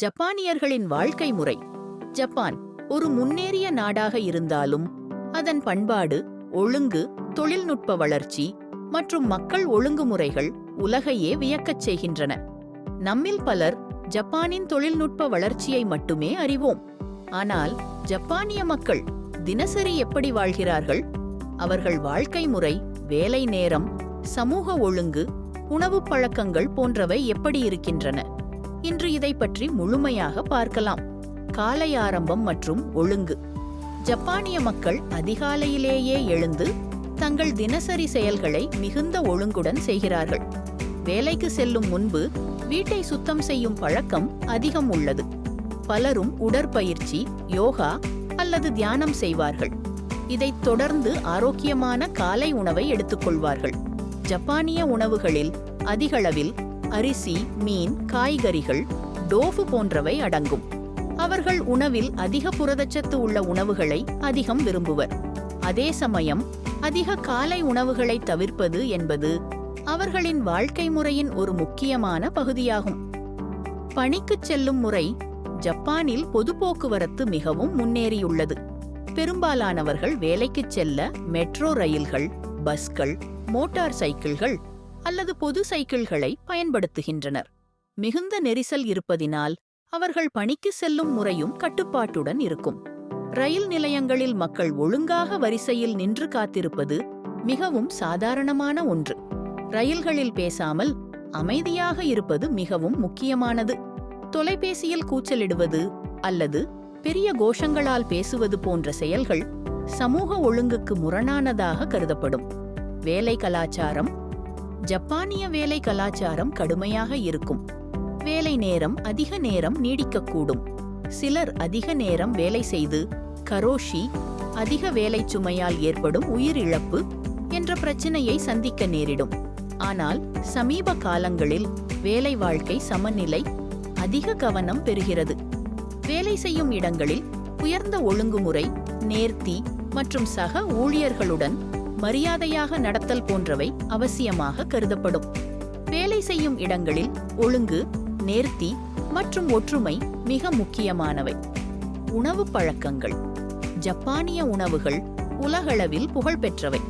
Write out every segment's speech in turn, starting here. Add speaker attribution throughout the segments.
Speaker 1: ஜப்பானியர்களின் வாழ்க்கை முறை. ஜப்பான் ஒரு முன்னேறிய நாடாக இருந்தாலும் அதன் பண்பாடு, ஒழுங்கு, தொழில்நுட்ப வளர்ச்சி மற்றும் மக்கள் ஒழுங்குமுறைகள் உலகையே வியக்கச் செய்கின்றன. நம்மில் பலர் ஜப்பானின் தொழில்நுட்ப வளர்ச்சியை மட்டுமே அறிவோம். ஆனால் ஜப்பானிய மக்கள் தினசரி எப்படி வாழ்கிறார்கள்? அவர்கள் வாழ்க்கை முறை, வேலை நேரம், சமூக ஒழுங்கு, உணவுப் பழக்கங்கள் போன்றவை எப்படி இருக்கின்றன? இன்று இதை பற்றி முழுமையாக பார்க்கலாம். காலை ஆரம்பம் மற்றும் ஒழுங்கு. ஜப்பானிய மக்கள் அதிகாலையிலேயே எழுந்து தங்கள் தினசரி செயல்களை மிகுந்த ஒழுங்குடன் செய்கிறார்கள். வேலைக்கு செல்லும் முன்பு வீட்டை சுத்தம் செய்யும் பழக்கம் அதிகம் உள்ளது. பலரும் உடற்பயிற்சி, யோகா அல்லது தியானம் செய்வார்கள். இதைத் தொடர்ந்து ஆரோக்கியமான காலை உணவை எடுத்துக்கொள்வார்கள். ஜப்பானிய உணவுகளில் அதிகளவில் அரிசி, மீன், காய்கறிகள், டோஃபு போன்றவை அடங்கும். அவர்கள் உணவில் அதிக புரதச்சத்து உள்ள உணவுகளை அதிகம் விரும்புவர். அதே சமயம் அதிக காலை உணவுகளை தவிர்ப்பது என்பது அவர்களின் வாழ்க்கை முறையின் ஒரு முக்கியமான பகுதியாகும். பணிக்குச் செல்லும் முறை. ஜப்பானில் பொது போக்குவரத்து மிகவும் முன்னேறியுள்ளது. பெரும்பாலானவர்கள் வேலைக்குச் செல்ல மெட்ரோ ரயில்கள், பஸ்கள், மோட்டார் சைக்கிள்கள் அல்லது பொது சைக்கிள்களை பயன்படுத்துகின்றனர். மிகுந்த நெரிசல் இருப்பதினால் அவர்கள் பணிக்கு செல்லும் முறையும் கட்டுப்பாட்டுடன் இருக்கும். ரயில் நிலையங்களில் மக்கள் ஒழுங்காக வரிசையில் நின்று காத்திருப்பது மிகவும் சாதாரணமான ஒன்று. ரயில்களில் பேசாமல் அமைதியாக இருப்பது மிகவும் முக்கியமானது. தொலைபேசியில் கூச்சலிடுவது அல்லது பெரிய கோஷங்களால் பேசுவது போன்ற செயல்கள் சமூக ஒழுங்குக்கு முரணானதாக கருதப்படும். வேலை கலாச்சாரம். ஜப்பானிய வேலை கலாச்சாரம் கடுமையாக இருக்கும். வேலை நேரம் அதிக நேரம் நீடிக்கக்கூடும். சிலர் அதிக நேரம் வேலை செய்து கரோஷி, அதிக வேலை சுமையால் ஏற்படும் உயிரிழப்பு என்ற பிரச்சினையை சந்திக்க நேரிடும். ஆனால் சமீப காலங்களில் வேலை வாழ்க்கை சமநிலை அதிக கவனம் பெறுகிறது. வேலை செய்யும் இடங்களில் உயர்ந்த ஒழுங்குமுறை, நேர்த்தி மற்றும் சக ஊழியர்களுடன் மரியாதையாக நடத்தல் போன்றவை அவசியமாக கருதப்படும். வேலை செய்யும் இடங்களில் ஒழுங்கு, நேர்த்தி மற்றும் ஒற்றுமை மிக முக்கியமானவை. உணவு பழக்கங்கள். ஜப்பானிய உணவுகள் உலகளவில் புகழ்பெற்றவை.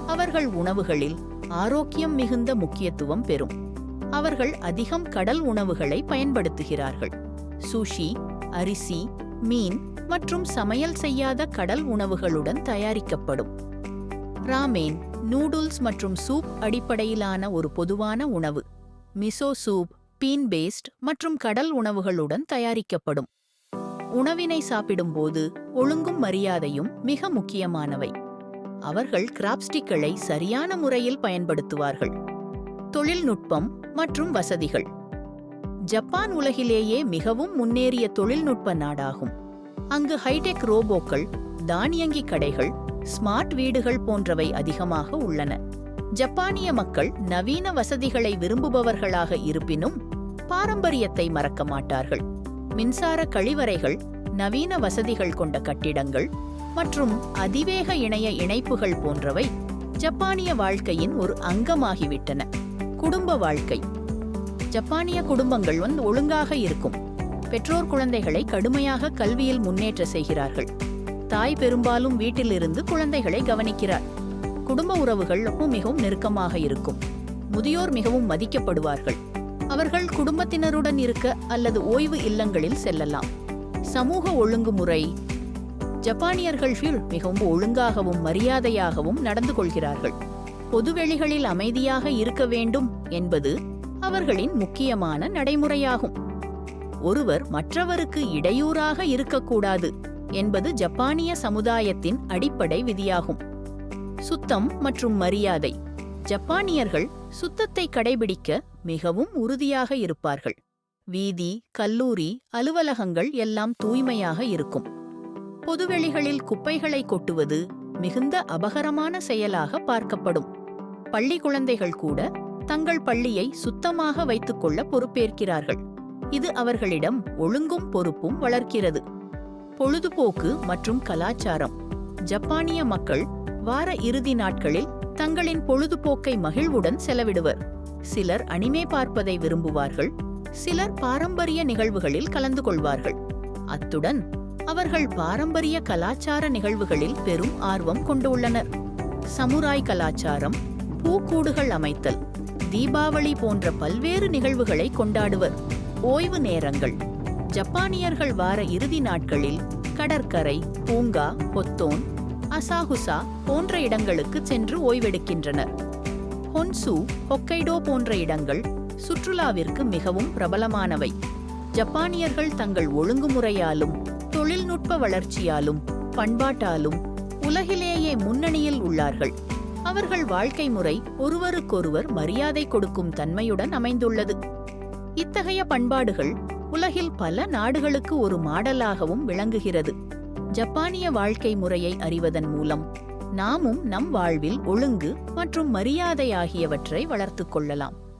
Speaker 1: அவர்கள் உணவுகளில் ஆரோக்கியம் மிகுந்த முக்கியத்துவம் பெறும். அவர்கள் அதிகம் கடல் உணவுகளை பயன்படுத்துகிறார்கள். சுஷி, அரிசி, மீன் மற்றும் சமையல் செய்யாத கடல் உணவுகளுடன் தயாரிக்கப்படும். ராமேன், நூடுல்ஸ் மற்றும் சூப் அடிப்படையிலான ஒரு பொதுவான உணவு. மிசோ சூப், பீன் பேஸ்ட் மற்றும் கடல் உணவுகளுடன் தயாரிக்கப்படும். உணவினை சாப்பிடும்போது ஒழுங்கும் மரியாதையும் மிக முக்கியமானவை. அவர்கள் கிராப்ஸ்டிக்களை சரியான முறையில் பயன்படுத்துவார்கள். தொழில்நுட்பம் மற்றும் வசதிகள். ஜப்பான் உலகிலேயே மிகவும் முன்னேறிய தொழில்நுட்ப நாடாகும். அங்கு ஹைடெக் ரோபோக்கள், தானியங்கி கடைகள், ஸ்மார்ட் வீடுகள் போன்றவை அதிகமாக உள்ளன. ஜப்பானிய மக்கள் நவீன வசதிகளை விரும்புபவர்களாக இருப்பினும் பாரம்பரியத்தை மறக்க மாட்டார்கள். மின்சார கழிவறைகள், நவீன வசதிகள் கொண்ட கட்டிடங்கள் மற்றும் அதிவேக இணைய இணைப்புகள் போன்றவை ஜப்பானிய வாழ்க்கையின் ஒரு அங்கமாகிவிட்டன. குடும்ப வாழ்க்கை. ஜப்பானிய குடும்பங்கள் ஒழுங்காக இருக்கும். பெற்றோர் குழந்தைகளை கடுமையாக கல்வியில் முன்னேற்ற செய்கிறார்கள். தாய் பெரும்பாலும் வீட்டிலிருந்து குழந்தைகளை கவனிக்கிறார். குடும்ப உறவுகள் மிகவும் நெருக்கமாக இருக்கும். முதியோர் மிகவும் மதிக்கப்படுவார்கள். அவர்கள் குடும்பத்தினருடன் இருக்க அல்லது ஓய்வு இல்லங்களில் செல்லலாம். சமூக ஒழுங்குமுறை. ஜப்பானியர்கள் மிகவும் ஒழுங்காகவும் மரியாதையாகவும் நடந்து கொள்கிறார்கள். பொதுவெளிகளில் அமைதியாக இருக்க வேண்டும் என்பது அவர்களின் முக்கியமான நடைமுறையாகும். ஒருவர் மற்றவருக்கு இடையூறாக இருக்கக்கூடாது என்பது ஜப்பானிய சமுதாயத்தின் அடிப்படை விதியாகும். சுத்தம் மற்றும் மரியாதை. ஜப்பானியர்கள் சுத்தத்தை கடைபிடிக்க மிகவும் உறுதியாக இருப்பார்கள். வீதி, கல்லூரி, அலுவலகங்கள் எல்லாம் தூய்மையாக இருக்கும். பொதுவெளிகளில் குப்பைகளை கொட்டுவது மிகுந்த அபகரமான செயலாக பார்க்கப்படும். பள்ளி குழந்தைகள் கூட தங்கள் பள்ளியை சுத்தமாக வைத்துக்கொள்ள பொறுப்பேற்கிறார்கள். இது அவர்களிடம் ஒழுங்கும் பொறுப்பும் வளர்க்கிறது. பொழுதுபோக்கு மற்றும் கலாச்சாரம். ஜப்பானிய மக்கள் வார இறுதி நாட்களில் தங்களின் பொழுதுபோக்கை மகிழ்வுடன் செலவிடுவர். சிலர் அனிமே பார்ப்பதை விரும்புவார்கள். சிலர் பாரம்பரிய நிகழ்வுகளில் கலந்து கொள்வார்கள். அத்துடன் அவர்கள் பாரம்பரிய கலாச்சார நிகழ்வுகளில் பெரும் ஆர்வம் கொண்டுள்ளனர். சமுராய் கலாச்சாரம், பூக்கூடுகள் அமைத்தல், தீபாவளி போன்ற பல்வேறு நிகழ்வுகளை கொண்டாடுவர். ஓய்வு நேரங்கள். ஜப்பானியர்கள் வார இறுதி நாட்களில் கடற்கரை, பூங்கா, ஹொத்தோன், அசாகுசா போன்ற இடங்களுக்கு சென்று ஓய்வெடுக்கின்றனர். ஹொன்சு, ஹொக்கைடோ போன்ற இடங்கள் சுற்றுலாவிற்கு மிகவும் பிரபலமானவை. ஜப்பானியர்கள் தங்கள் ஒழுங்குமுறையாலும் தொழில்நுட்ப வளர்ச்சியாலும் பண்பாட்டாலும் உலகிலேயே முன்னணியில் உள்ளார்கள். அவர்கள் வாழ்க்கை முறை ஒருவருக்கொருவர் மரியாதை கொடுக்கும் தன்மையுடன் அமைந்துள்ளது. இத்தகைய பண்பாடுகள் உலகில் பல நாடுகளுக்கு ஒரு மாடலாகவும் விளங்குகிறது. ஜப்பானிய வாழ்க்கை முறையை அறிவதன் மூலம் நாமும் நம் வாழ்வில் ஒழுங்கு மற்றும் மரியாதை ஆகியவற்றை வளர்த்துக் கொள்ளலாம்.